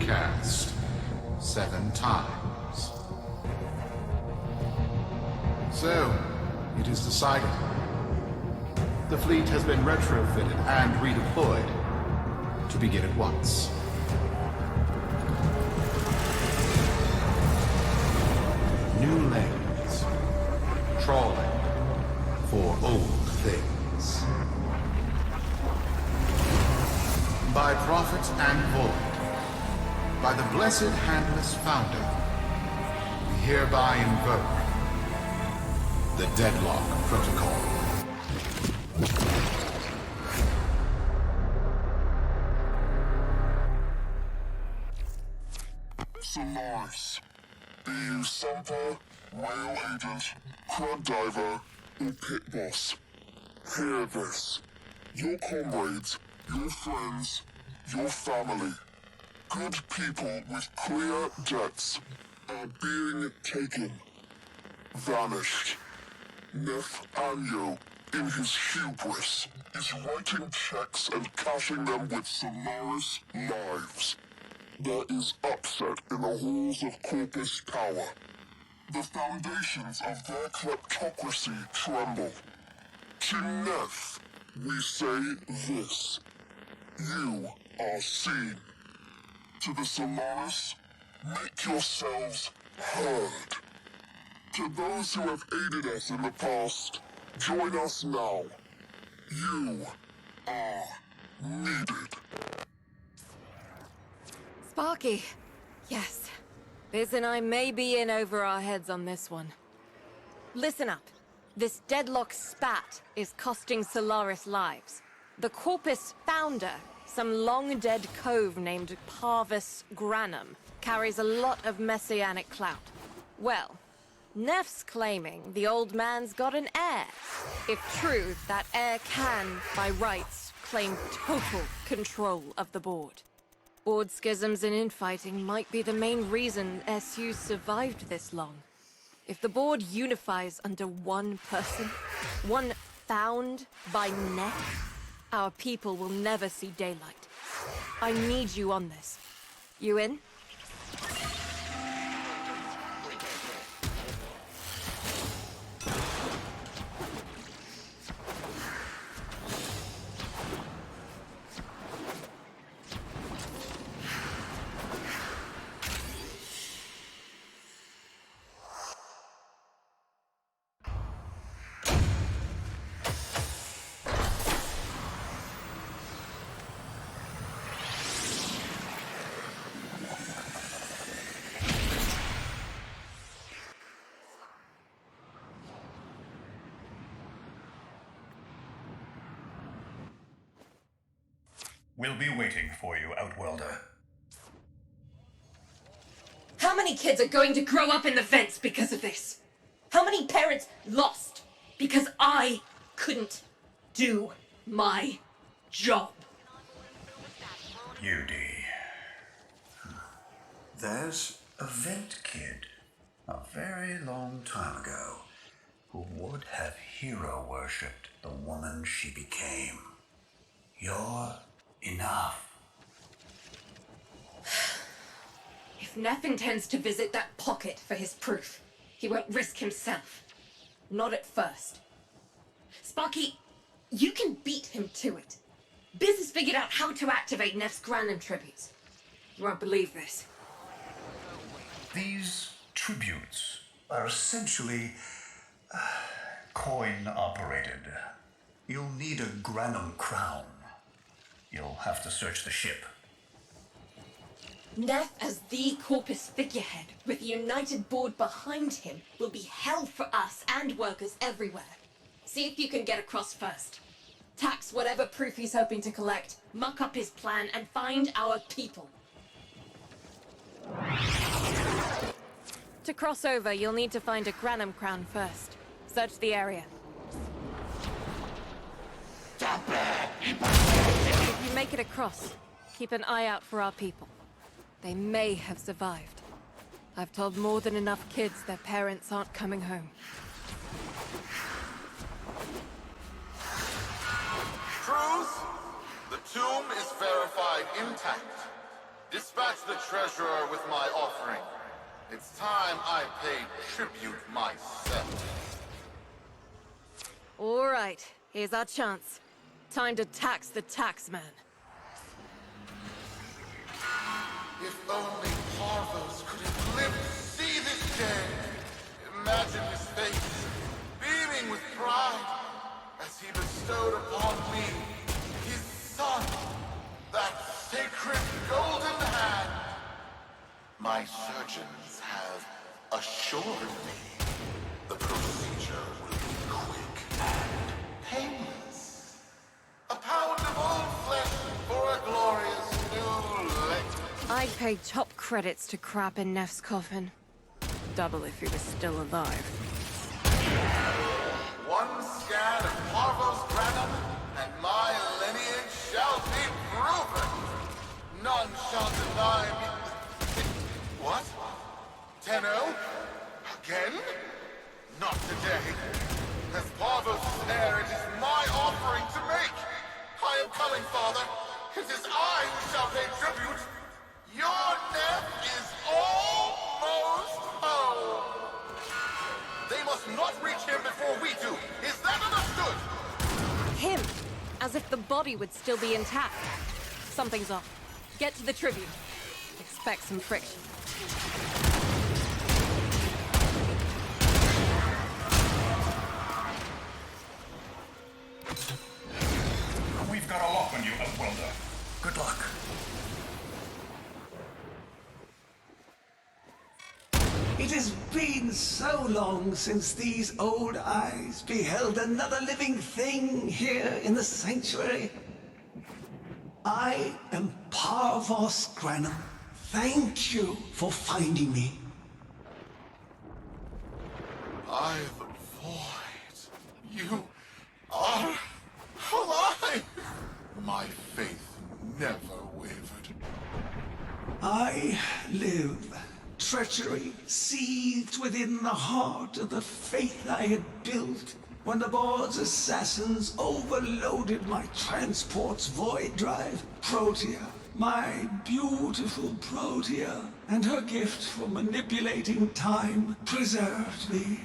recast 7 times. So, it is decided. The fleet has been retrofitted and redeployed to begin at once. New lanes. Trawling for old things. By prophet and void, by the blessed handless founder, we hereby invoke the Deadlock Protocol. Solaris. Be you Samper, Whale Agent, Crab Diver, or Pit Boss. Hear this. Your comrades, your friends, your family, good people with clear debts are being taken. Vanished. Nathaniel, in his hubris, is writing checks and cashing them with Solaris lives. There is upset in the halls of Corpus power. The foundations of their kleptocracy tremble. To Neth, we say this. You are seen. To the Solaris, make yourselves heard. To those who have aided us in the past, join us now. You are needed. Sparky. Yes. Biz and I may be in over our heads on this one. Listen up. This deadlock spat is costing Solaris lives. The Corpus founder, some long-dead cove named Parvis Granum, carries a lot of messianic clout. Well, Neff's claiming the old man's got an heir. If true, that heir can, by rights, claim total control of the board. Board schisms and infighting might be the main reason SU survived this long. If the board unifies under one person, one found by Neff, our people will never see daylight. I need you on this. You in? We'll be waiting for you, Outworlder. How many kids are going to grow up in the vents because of this? How many parents lost because I couldn't do my job? UD. There's a vent kid, a very long time ago, who would have hero-worshipped the woman she became. You're enough. If Neff intends to visit that pocket for his proof, he won't risk himself. Not at first. Sparky, you can beat him to it. Biz has figured out how to activate Neff's Granum tributes. You won't believe this. These tributes are essentially coin-operated. You'll need a Granum crown. You'll have to search the ship. Neff, as the Corpus figurehead, with the united board behind him, will be hell for us and workers everywhere. See if you can get across first. Tax whatever proof he's hoping to collect, muck up his plan, and find our people. To cross over, you'll need to find a Granum crown first. Search the area. If you make it across, keep an eye out for our people. They may have survived. I've told more than enough kids their parents aren't coming home. Truth? The tomb is verified intact. Dispatch the treasurer with my offering. It's time I paid tribute myself. All right, here's our chance. Time to tax the taxman. If only Parvos could have lived to see this day. Imagine his face, beaming with pride, as he bestowed upon me, his son, that sacred golden hand. My surgeons have assured me the procedure will be quick and painless. A pound of old flesh for a glorious new leg. I'd pay top credits to crap in Neff's coffin. Double if he was still alive. One scan of Parvos Granum, and my lineage shall be proven. None shall deny me. What? Tenno? Again? Not today. As Parvos' heir, it is my offering to make. I am coming, Father. It is I who shall pay tribute. Your Neff is almost home. They must not reach him before we do. Is that understood? Him! As if the body would still be intact. Something's off. Get to the tribute. Expect some friction. We've got a lock on you, Outwelder. Good luck. It has been so long since these old eyes beheld another living thing here in the sanctuary. I am Parvos Granum. Thank you for finding me. I the void. You are alive. My faith never wavered. I live. Treachery seethed within the heart of the faith I had built when the board's assassins overloaded my transport's void drive. Protea, my beautiful Protea, and her gift for manipulating time preserved me.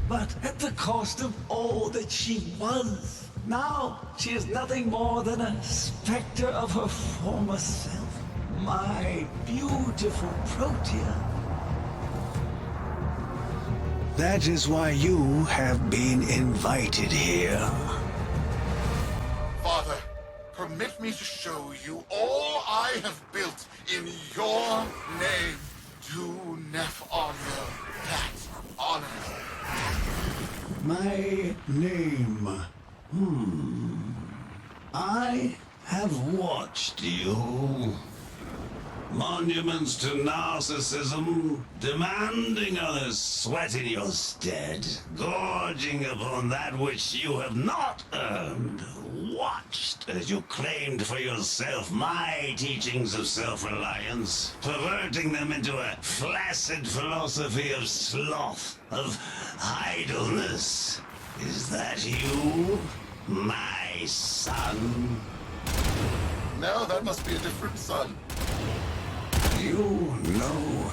But at the cost of all that she was. Now, she is nothing more than a specter of her former self. My beautiful Protea. That is why you have been invited here. Father, permit me to show you all I have built in your name. Do Neff honor that honor. My name. I have watched you. Monuments to narcissism, demanding others sweat in your stead, gorging upon that which you have not earned. Watched as you claimed for yourself my teachings of self-reliance, perverting them into a flaccid philosophy of sloth, of idleness. Is that you, my son? No, that must be a different son. You know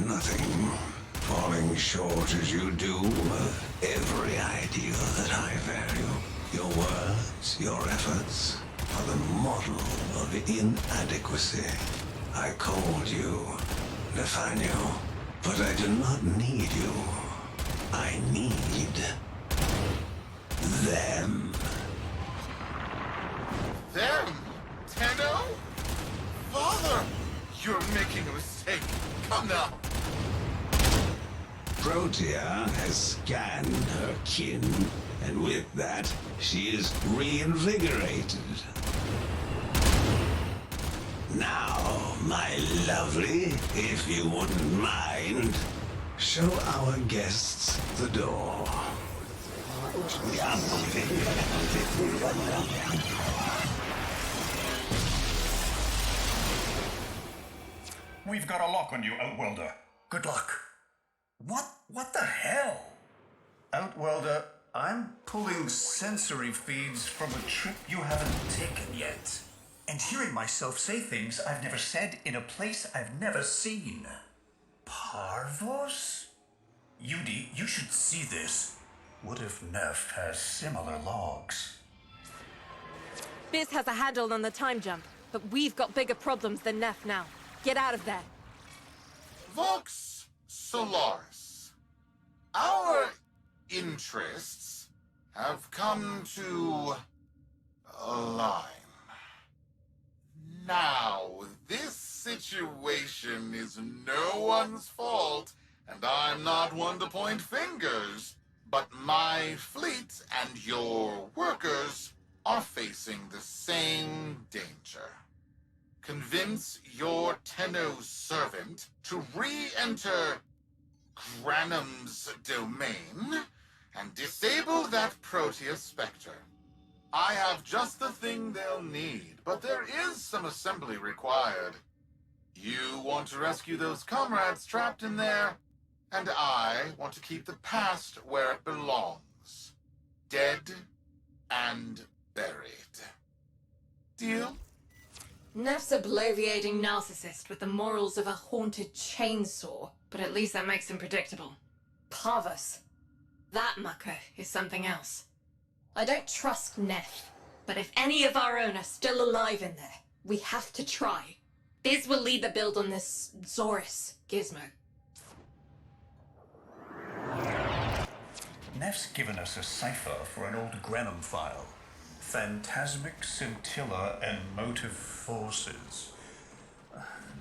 nothing, falling short as you do of every ideal that I value. Your words, your efforts, are the model of inadequacy. I called you, Nathaniel, but I do not need you. I need them. Them? Tenno? Father! You're making a mistake. Come now. Protea has scanned her kin, and with that, she is reinvigorated. Now, my lovely, if you wouldn't mind, show our guests the door. We've got a lock on you, Outwelder. Good luck. What the hell? Outwelder, I'm pulling sensory feeds from a trip you haven't taken yet. And hearing myself say things I've never said in a place I've never seen. Parvos? Yudi, you should see this. What if Neff has similar logs? Biz has a handle on the time jump, but we've got bigger problems than Neff now. Get out of there. Vox Solaris. Our interests have come to align. Now, this situation is no one's fault, and I'm not one to point fingers, but my fleet and your workers are facing the same danger. Convince your Tenno servant to re-enter Granum's domain and disable that Proteus Spectre. I have just the thing they'll need, but there is some assembly required. You want to rescue those comrades trapped in there, and I want to keep the past where it belongs. Dead and buried. Deal? Neff's a bloviating narcissist with the morals of a haunted chainsaw, but at least that makes him predictable. Parvus. That mucker is something else. I don't trust Neff, but if any of our own are still alive in there, we have to try. Biz will lead the build on this Zorus gizmo. Neff's given us a cipher for an old Granum file. Phantasmic scintilla and motive forces.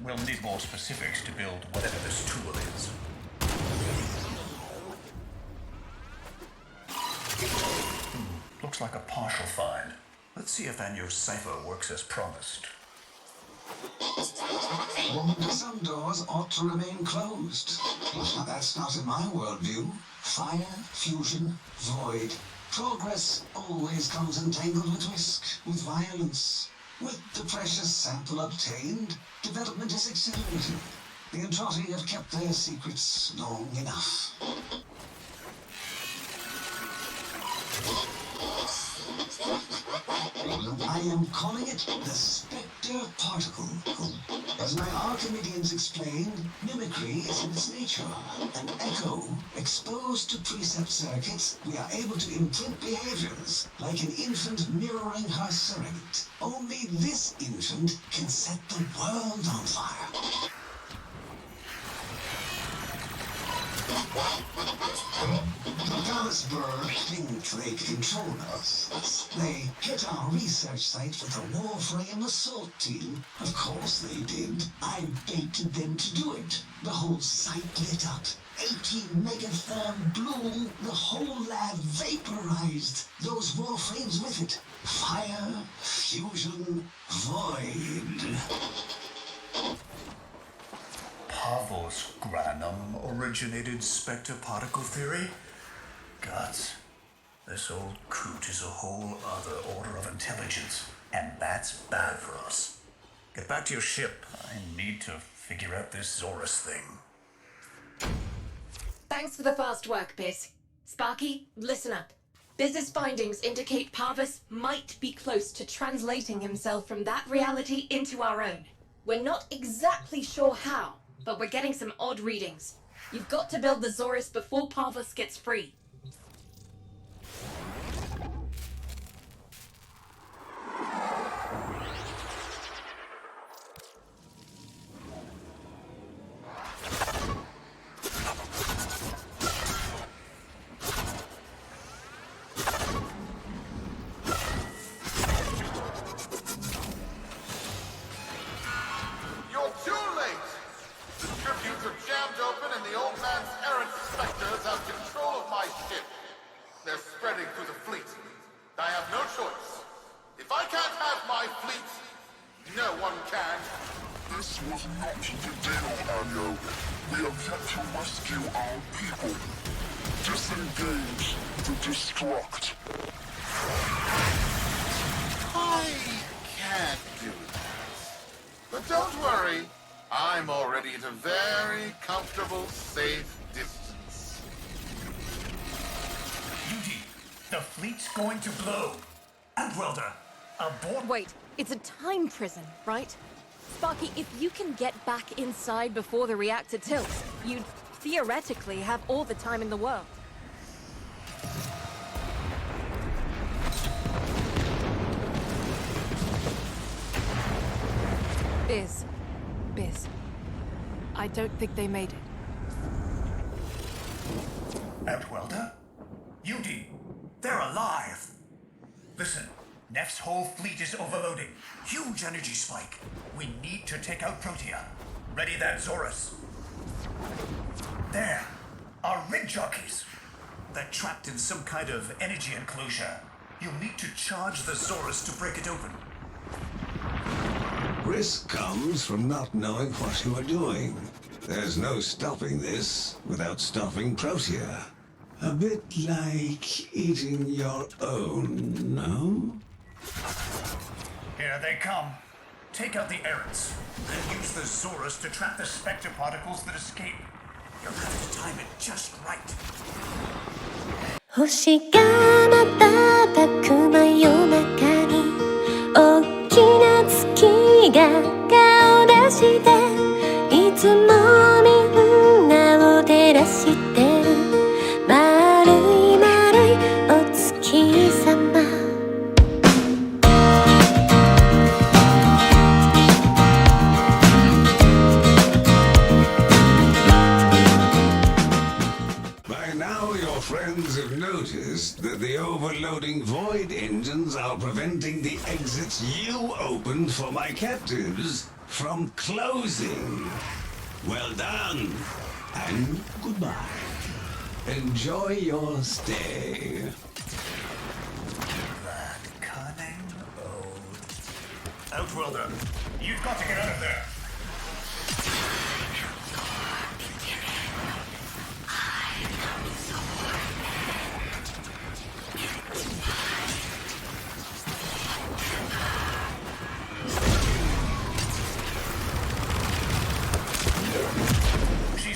We'll need more specifics to build whatever this tool is. Looks like a partial find. Let's see if Anyo's cipher works as promised. Some doors ought to remain closed. That's not in my worldview. Fire, fusion, void. Progress always comes entangled with risk, with violence. With the precious sample obtained, development is accelerated. The Entrotti have kept their secrets long enough. I am calling it the Spectre Particle. As my Archimedeans explained, mimicry is in its nature. An echo, exposed to precept circuits, we are able to imprint behaviors, like an infant mirroring her surrogate. Only this infant can set the world on fire. Gallisburg think they control us. They hit our research site with a Warframe assault team. Of course they did. I baited them to do it. The whole site lit up. 18 megatherm bloom. The whole lab vaporized. Those Warframes with it. Fire, fusion, void. Pavos Granum originated Spectre particle theory? Gods, this old coot is a whole other order of intelligence, and that's bad for us. Get back to your ship. I need to figure out this Zorus thing. Thanks for the fast work, Biz. Sparky, listen up. Biz's findings indicate Parvus might be close to translating himself from that reality into our own. We're not exactly sure how, but we're getting some odd readings. You've got to build the Zorus before Parvus gets free. You're too late! The tributes are jammed open and the old man's errant specters have control of my ship. They're spreading through the fleet. I have no choice. If I can't have my fleet, no one can. This was not the deal, Anyo. We have yet to rescue our people. Disengage the destruct. I can't do that. But don't worry, I'm already at a very comfortable, safe distance. Beauty, The fleet's going to blow. Outworlder, abort. Wait, it's a time prison, right? Sparky, if you can get back inside before the reactor tilts, you'd theoretically have all the time in the world. Biz. I don't think they made it. Outworlder? UD, they're alive. Listen, Neff's whole fleet is overloading. Huge energy spike. We need to take out Protea. Ready that, Zorus. There, our rig jockeys. They're trapped in some kind of energy enclosure. You'll need to charge the Zorus to break it open. Risk comes from not knowing what you are doing. There's no stopping this without stopping Protea. A bit like eating your own, no? Here they come. Take out the errants, then use the Zorus to trap the Spectre particles that escape. You'll have to time it just right. 星が瞬く真夜中に大きな月が顔出していつもみんなを照らしてる丸い丸いお月様 Friends have noticed that the overloading void engines are preventing the exits you opened for my captives from closing. Well done, and goodbye. Enjoy your stay. That cunning ode. Outworlder, you've got to get out of there.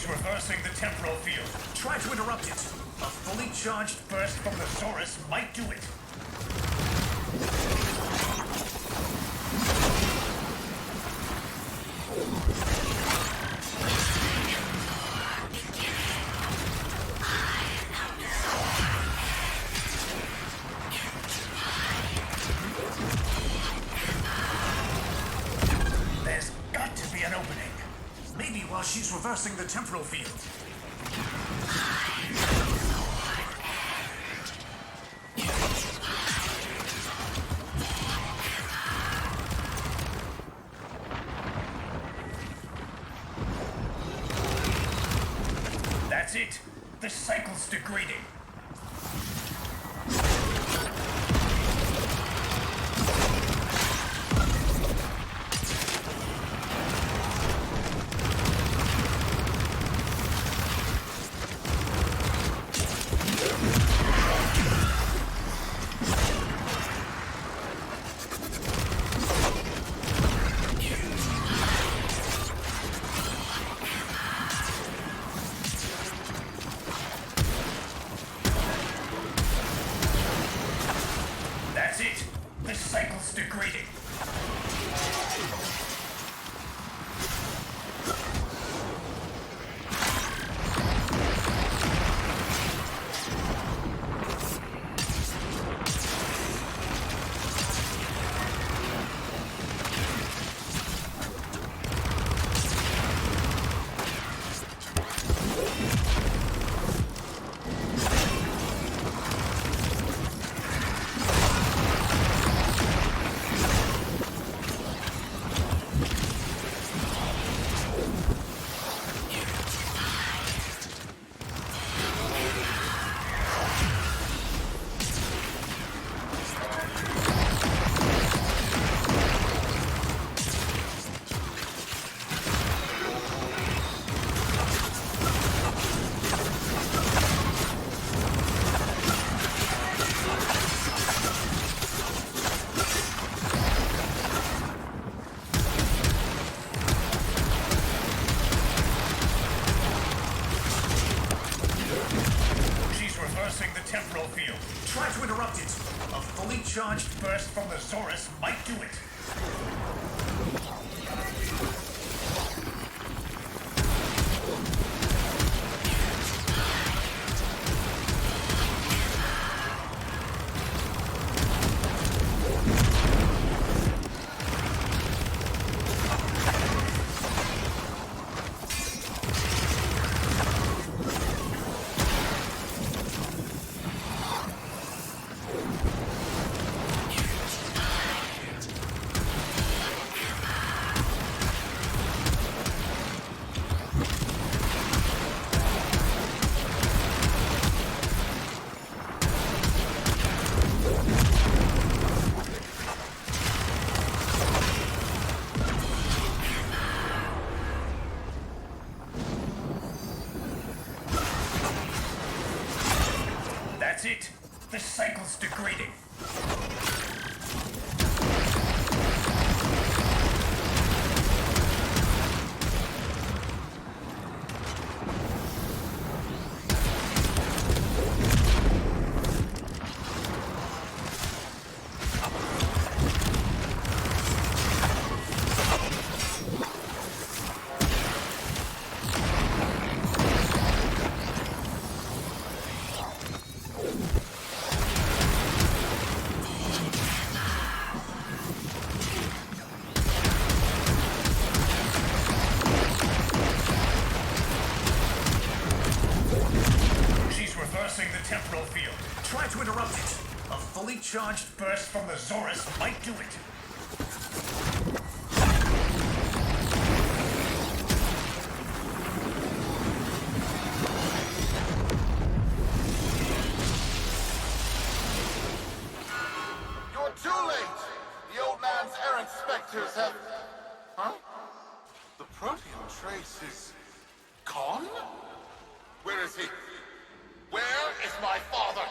Reversing the temporal field. Try to interrupt it. A fully charged burst from the Zorus might do it. There's got to be an opening. Maybe while she's reversing the temporal field. That's it. The cycle's degrading. reversing the temporal field. Try to interrupt it. A fully charged burst from the Zorus might do it. That's it. The cycle's degrading. Reversing the temporal field. Try to interrupt it. A fully charged burst from the Zorus might do it. You're too late! The old man's errant specters have... Huh? The protean trace is... gone? Where is he? Where is my father?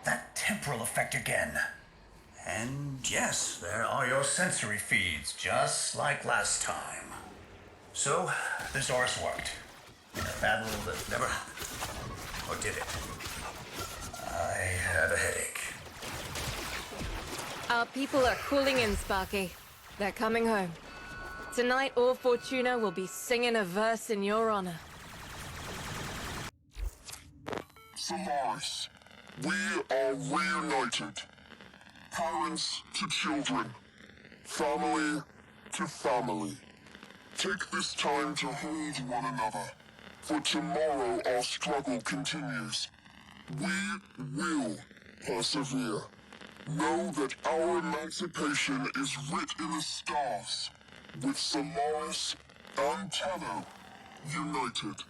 That temporal effect again. And yes, there are your sensory feeds, just like last time. So, the Zorus worked. In a battle that never happened. Or did it? I have a headache. Our people are cooling in, Sparky. They're coming home. Tonight, all Fortuna will be singing a verse in your honor. Solaris, we are reunited. Parents to children. Family to family. Take this time to hold one another. For tomorrow our struggle continues. We will persevere. Know that our emancipation is writ in the stars. With Solaris and Tenno united.